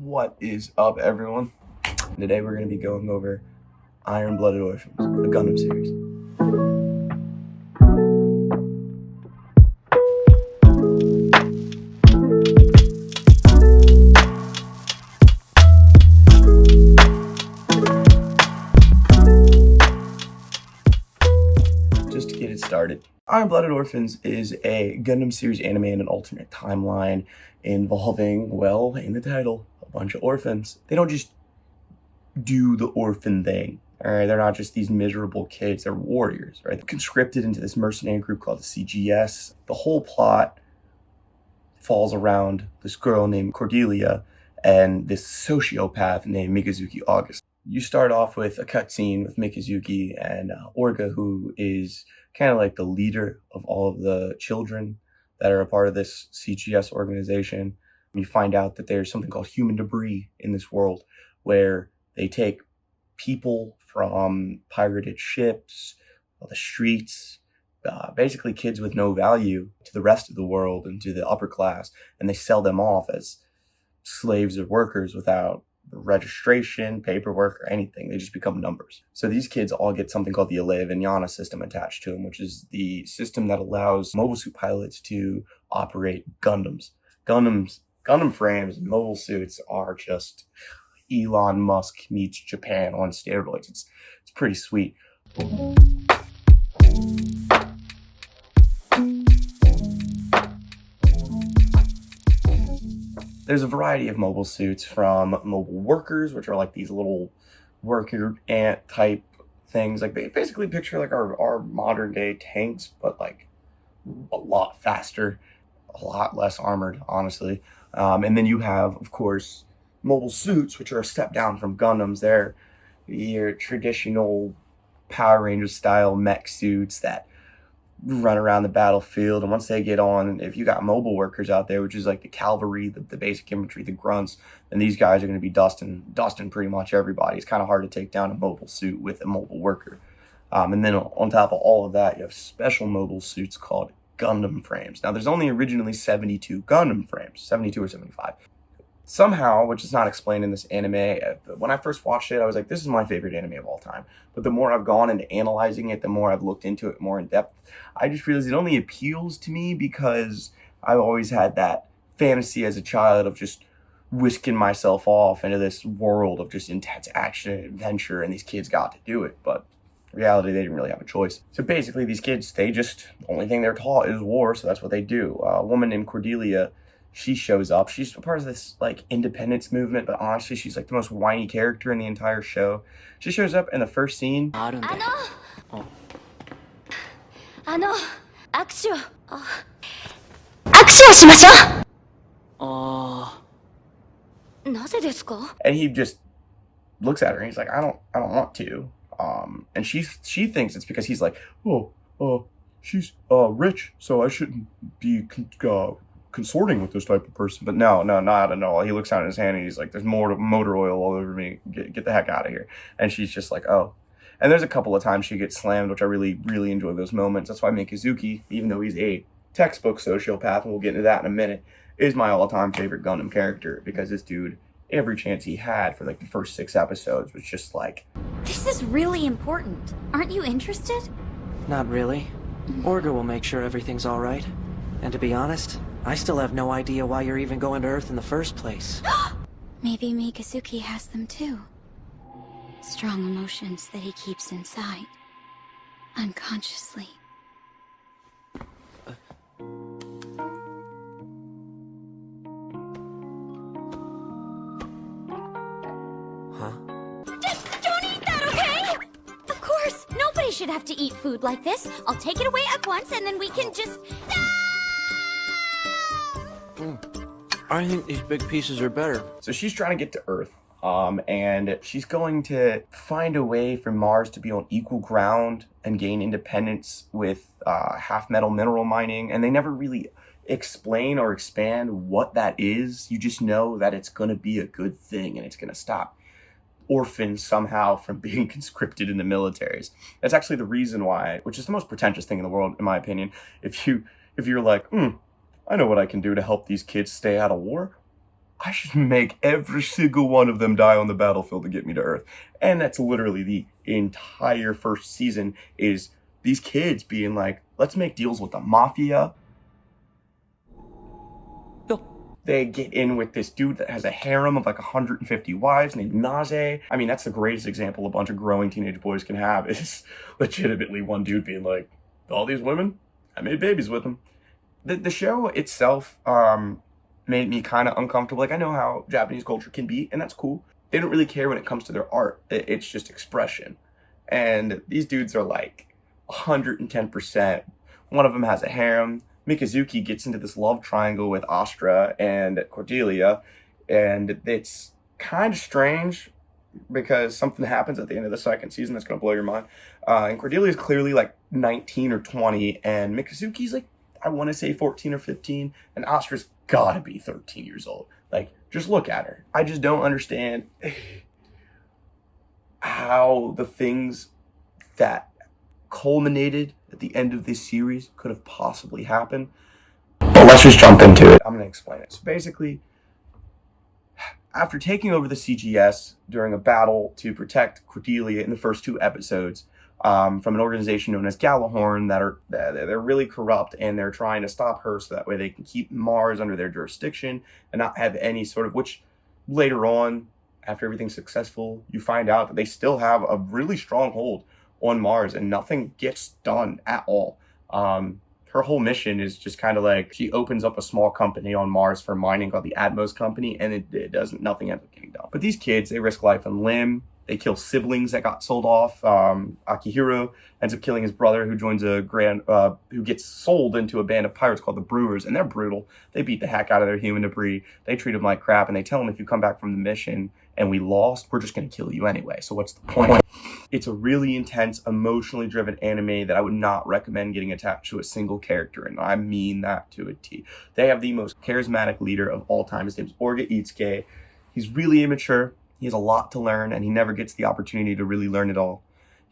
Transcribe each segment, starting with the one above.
What is up, everyone? Today we're going to be going over Iron-Blooded Orphans, the Gundam series. Just to get it started, Iron-Blooded Orphans is a Gundam series anime in an alternate timeline involving, well, in the title, a bunch of orphans. They don't just do the orphan thing. Alright, they're not just these miserable kids, they're warriors, right? They're conscripted into this mercenary group called the CGS. The whole plot falls around this girl named Cordelia and this sociopath named Mikazuki August. You start off with a cutscene with Mikazuki and Orga, who is kind of like the leader of all of the children that are a part of this CGS organization. You find out that there's something called human debris in this world, where they take people from pirated ships, the streets, basically kids with no value to the rest of the world and to the upper class, and they sell them off as slaves or workers without registration, paperwork, or anything. They just become numbers. So these kids all get something called the Alea Vignana system attached to them, which is the system that allows mobile suit pilots to operate Gundams. Gundam Frames and mobile suits are just Elon Musk meets Japan on steroids. It's pretty sweet. There's a variety of mobile suits, from mobile workers, which are like these little worker ant type things. Like, they basically picture like our modern day tanks, but like a lot faster, a lot less armored, honestly. And then you have, of course, mobile suits, which are a step down from Gundams. They're your traditional Power Rangers style mech suits that run around the battlefield. And once they get on, if you got mobile workers out there, which is like the cavalry, the basic infantry, the grunts, then these guys are going to be dusting pretty much everybody. It's kind of hard to take down a mobile suit with a mobile worker. And then on top of all of that, you have special mobile suits called Gundam Frames. Now, there's only originally 72 Gundam Frames, 72 or 75. Somehow, which is not explained in this anime, when I first watched it, I was like, this is my favorite anime of all time. But the more I've gone into analyzing it, the more I've looked into it more in depth, I just realized it only appeals to me because I've always had that fantasy as a child of just whisking myself off into this world of just intense action and adventure, and these kids got to do it. But in reality, they didn't really have a choice. So basically, these kids, the only thing they're taught is war, so that's what they do. A woman named Cordelia, she shows up. She's a part of this like independence movement, but honestly, she's like the most whiny character in the entire show. She shows up in the first scene. And he just looks at her and he's like, I don't want to. And she thinks it's because he's like, she's rich, so I shouldn't be consorting with this type of person. But no, not at all. He looks down at his hand and he's like, there's more motor oil all over me. Get the heck out of here. And she's just like, oh. And there's a couple of times she gets slammed, which I really, really enjoy those moments. That's why Mikazuki, even though he's a textbook sociopath, and we'll get into that in a minute, is my all-time favorite Gundam character, because this dude, every chance he had for like the first 6 episodes, was just like, this is really important. Aren't you interested? Not really. Orga will make sure everything's all right. And to be honest, I still have no idea why you're even going to Earth in the first place. Maybe Mikazuki has them too. Strong emotions that he keeps inside, unconsciously. Don't eat that, okay? Of course! Nobody should have to eat food like this. I'll take it away at once and then we can just... I think these big pieces are better. So she's trying to get to Earth, and she's going to find a way for Mars to be on equal ground and gain independence with half-metal mineral mining, and they never really explain or expand what that is. You just know that it's going to be a good thing, and it's going to stop orphans somehow from being conscripted in the militaries. That's actually the reason why, which is the most pretentious thing in the world, in my opinion. If you're like, I know what I can do to help these kids stay out of war. I should make every single one of them die on the battlefield to get me to Earth. And that's literally the entire first season, is these kids being like, let's make deals with the mafia. They get in with this dude that has a harem of like 150 wives named Naze. I mean, that's the greatest example a bunch of growing teenage boys can have, is legitimately one dude being like, all these women, I made babies with them. The show itself made me kind of uncomfortable. Like, I know how Japanese culture can be, and that's cool. They don't really care when it comes to their art. It's just expression. And these dudes are like 110%. One of them has a harem. Mikazuki gets into this love triangle with Astra and Cordelia, and it's kind of strange because something happens at the end of the second season that's going to blow your mind. And Cordelia's clearly like 19 or 20, and Mikazuki's like, I want to say 14 or 15, and Astra's gotta be 13 years old. Like, just look at her. I just don't understand how the things that culminated at the end of this series could have possibly happened. But let's just jump into it. I'm going to explain it. So basically, after taking over the CGS during a battle to protect Cordelia in the first 2 episodes from an organization known as Gallahorn they're really corrupt, and they're trying to stop her so that way they can keep Mars under their jurisdiction and not have any sort of, which later on, after everything's successful, you find out that they still have a really strong hold on Mars, and nothing gets done at all. Her whole mission is just kind of like, she opens up a small company on Mars for mining called the Atmos Company, and it doesn't, nothing ends up getting done. But these kids, they risk life and limb. They kill siblings that got sold off. Akihiro ends up killing his brother, who joins who gets sold into a band of pirates called the Brewers, and they're brutal. They beat the heck out of their human debris. They treat them like crap, and they tell them, if you come back from the mission and we lost, we're just going to kill you anyway. So what's the point? It's a really intense, emotionally driven anime that I would not recommend getting attached to a single character, and I mean that to a T. They have the most charismatic leader of all time. His name's Orga Itsuke. He's really immature. He has a lot to learn, and he never gets the opportunity to really learn it all.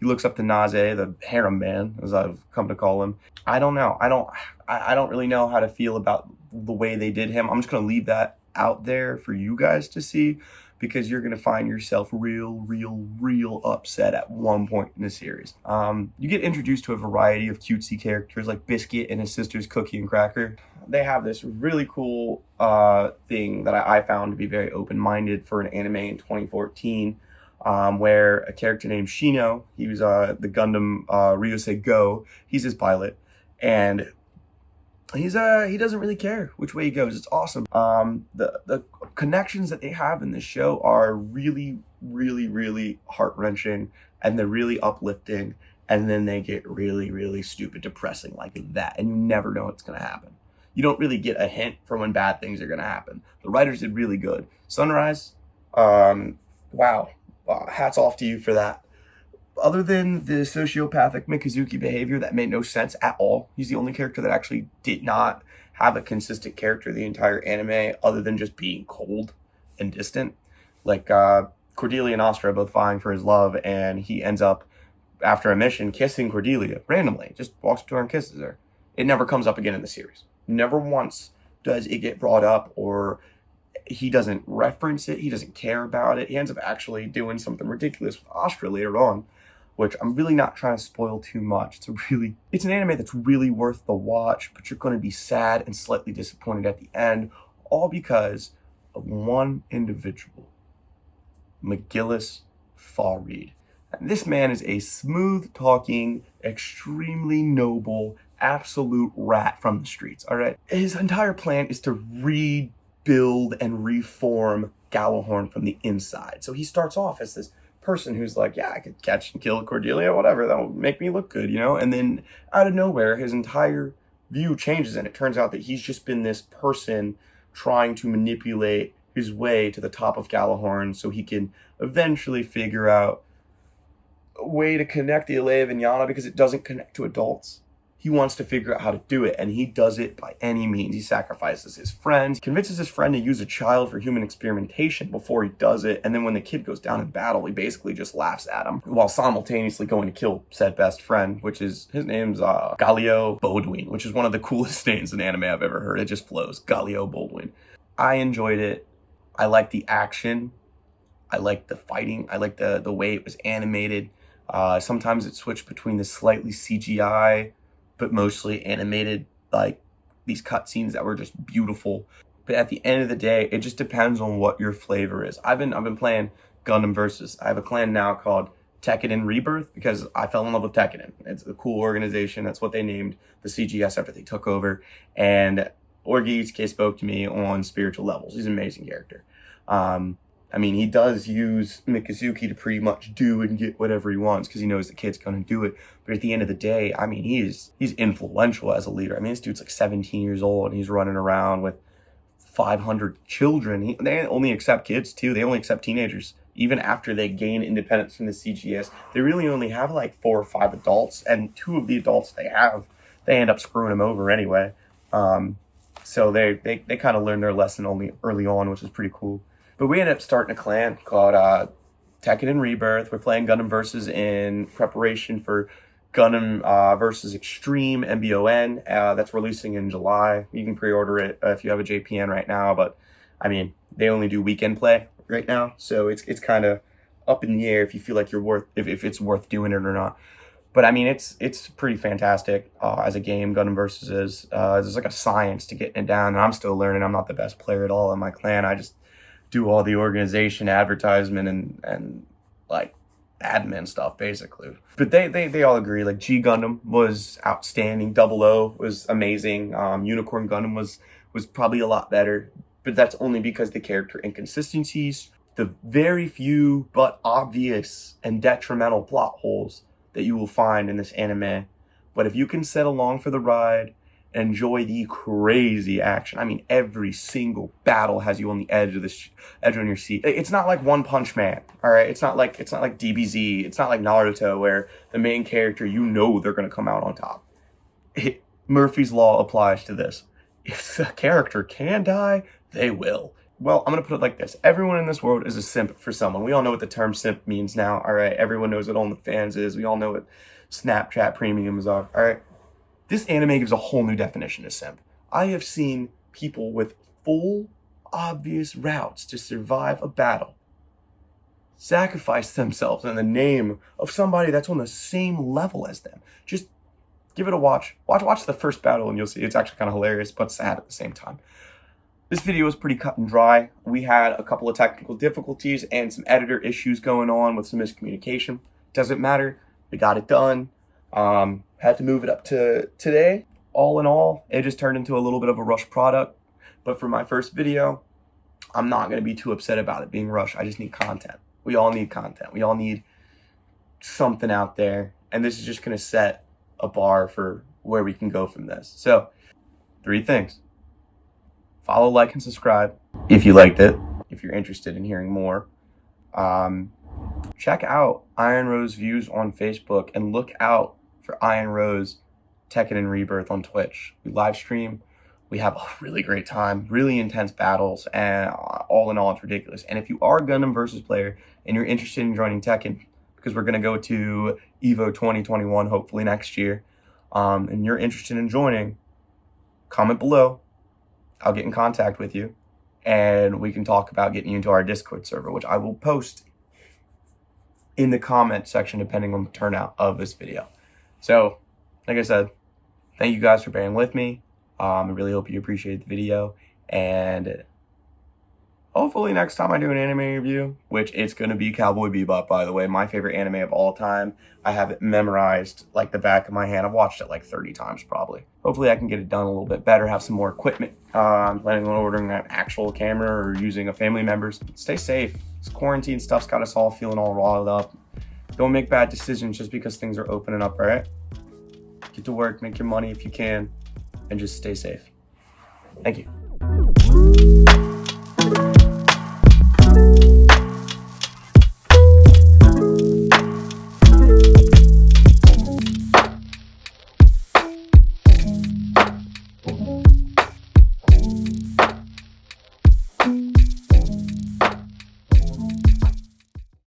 He looks up to Naze, the harem man, as I've come to call him. I don't know. I don't really know how to feel about the way they did him. I'm just going to leave that out there for you guys to see, because you're going to find yourself real upset at one point in the series. You get introduced to a variety of cutesy characters like Biscuit and his sisters Cookie and Cracker. They have this really cool thing that I found to be very open-minded for an anime in 2014, where a character named Shino, he was the Gundam Ryusei Go, he's his pilot, and he doesn't really care which way he goes. It's awesome. The connections that they have in this show are really heart-wrenching, and they're really uplifting, and then they get really stupid depressing like that, and you never know what's going to happen. You don't really get a hint for when bad things are going to happen. The writers did really good. Sunrise, wow, hats off to you for that. Other than the sociopathic Mikazuki behavior that made no sense at all, he's the only character that actually did not have a consistent character the entire anime, other than just being cold and distant. Like, Cordelia and Astra are both vying for his love, and he ends up, after a mission, kissing Cordelia randomly. Just walks up to her and kisses her. It never comes up again in the series. Never once does it get brought up, or he doesn't reference it. He doesn't care about it. He ends up actually doing something ridiculous with Astra later on, which I'm really not trying to spoil too much. It's an anime that's really worth the watch, but you're going to be sad and slightly disappointed at the end, all because of one individual, McGillis Farid. And this man is a smooth-talking, extremely noble, absolute rat from the streets, all right? His entire plan is to rebuild and reform Gallahorn from the inside. So he starts off as this person who's like, yeah, I could catch and kill Cordelia, whatever, that'll make me look good, you know? And then out of nowhere, his entire view changes, and it turns out that he's just been this person trying to manipulate his way to the top of Gallahorn so he can eventually figure out a way to connect the Alea Vignana, because it doesn't connect to adults. He wants to figure out how to do it, and he does it by any means. He sacrifices his friends, convinces his friend to use a child for human experimentation before he does it, and then when the kid goes down in battle, he basically just laughs at him, while simultaneously going to kill said best friend, his name's Galio Baldwin, which is one of the coolest names in anime I've ever heard. It just flows. Galio Baldwin. I enjoyed it. I like the action. I like the fighting. I like the way it was animated. Sometimes it switched between the slightly CGI, but mostly animated, like these cutscenes that were just beautiful. But at the end of the day, it just depends on what your flavor is. I've been playing Gundam Versus. I have a clan now called Tekkaden Rebirth because I fell in love with Tekkaden. It's a cool organization. That's what they named the CGS after they took over. And Orgi spoke to me on spiritual levels. He's an amazing character. I mean, he does use Mikazuki to pretty much do and get whatever he wants because he knows the kid's going to do it. But at the end of the day, I mean, he's influential as a leader. I mean, this dude's like 17 years old and he's running around with 500 children. They only accept kids too. They only accept teenagers. Even after they gain independence from the CGS, they really only have like 4 or 5 adults, and 2 of the adults they have, they end up screwing them over anyway. So they kind of learned their lesson only early on, which is pretty cool. But we ended up starting a clan called Tekkaden Rebirth. We're playing Gundam Versus in preparation for Gundam Versus Extreme MBON. That's releasing in July. You can pre-order it if you have a JPN right now, but I mean, they only do weekend play right now, so it's kind of up in the air if you feel like if it's worth doing it or not. But I mean, it's pretty fantastic as a game. Gundam Versus is there's like a science to getting it down, and I'm still learning. I'm not the best player at all in my clan. I just do all the organization, advertisement, and like admin stuff basically. But they all agree, like G Gundam was outstanding, 00 was amazing, Unicorn Gundam was probably a lot better, but that's only because the character inconsistencies, the very few but obvious and detrimental plot holes that you will find in this anime. But if you can sit along for the ride, enjoy the crazy action. I mean, every single battle has you on the edge on your seat. It's not like One Punch Man, all right? It's not like DBZ. It's not like Naruto where the main character, you know they're going to come out on top. Murphy's Law applies to this. If the character can die, they will. Well, I'm going to put it like this. Everyone in this world is a simp for someone. We all know what the term simp means now, all right? Everyone knows what OnlyFans is. We all know what Snapchat premiums are, all right? This anime gives a whole new definition of simp. I have seen people with full, obvious routes to survive a battle sacrifice themselves in the name of somebody that's on the same level as them. Just give it a watch. Watch the first battle and you'll see it's actually kind of hilarious, but sad at the same time. This video was pretty cut and dry. We had a couple of technical difficulties and some editor issues going on with some miscommunication. Doesn't matter. We got it done. Had to move it up to today. All in all, it just turned into a little bit of a rushed product. But for my first video, I'm not going to be too upset about it being rushed. I just need content. We all need content. We all need something out there. And this is just going to set a bar for where we can go from this. So, 3 things. Follow, like, and subscribe if you liked it, if you're interested in hearing more. Check out Iron Rose Views on Facebook and look out for Iron Rose Tekkaden Rebirth on Twitch. We live stream. We have a really great time, really intense battles, and all in all, it's ridiculous. And if you are a Gundam Versus player and you're interested in joining Tekken, because we're going to go to EVO 2021 hopefully next year, and you're interested in joining, comment below. I'll get in contact with you, and we can talk about getting you into our Discord server, which I will post in the comment section depending on the turnout of this video. So, like I said, thank you guys for bearing with me. I really hope you appreciate the video, and hopefully next time I do an anime review, which it's going to be Cowboy Bebop, by the way, my favorite anime of all time. I have it memorized like the back of my hand. I've watched it like 30 times probably. Hopefully I can get it done a little bit better, have some more equipment. I'm planning on ordering an actual camera or using a family member's. Stay safe. This quarantine stuff's got us all feeling all riled up. Don't make bad decisions just because things are opening up, all right? Get to work, make your money if you can, and just stay safe. Thank you.